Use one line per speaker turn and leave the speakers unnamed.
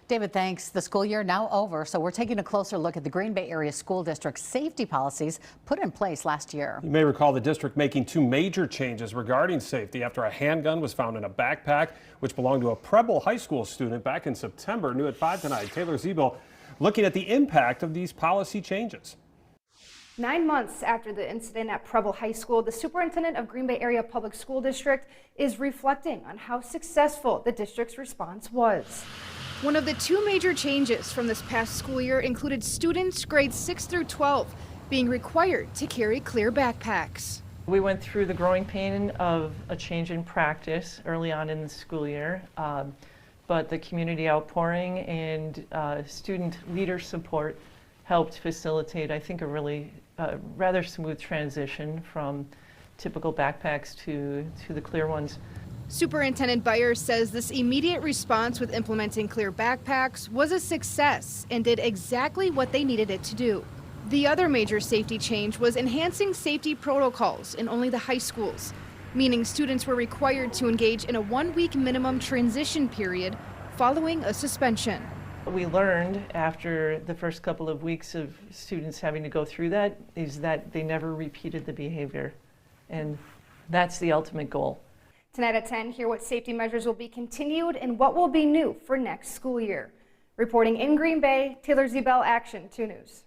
David, thanks. The school year now over, so we're taking a closer look at the Green Bay Area School District safety policies put in place last year.
You may recall the district making two major changes regarding safety after a handgun was found in a backpack which belonged to a Preble High School student back in September. New at 5 tonight, Taylor Zebel looking at the impact of these policy changes.
9 months after the incident at Preble High School, the superintendent of Green Bay Area Public School District is reflecting on how successful the district's response was.
One of the two major changes from this past school year included students grades 6 through 12 being required to carry clear backpacks.
We went through the growing pain of a change in practice early on in the school year, but the community outpouring and student leader support helped facilitate, I think, a really rather smooth transition from typical backpacks to the clear ones.
Superintendent Byers says this immediate response with implementing clear backpacks was a success and did exactly what they needed it to do. The other major safety change was enhancing safety protocols in only the high schools, meaning students were required to engage in a 1-week minimum transition period following a suspension.
What we learned after the first couple of weeks of students having to go through that is that they never repeated the behavior, and that's the ultimate goal.
Tonight at 10, hear what safety measures will be continued and what will be new for next school year. Reporting in Green Bay, Taylor Zebel, Action 2 News.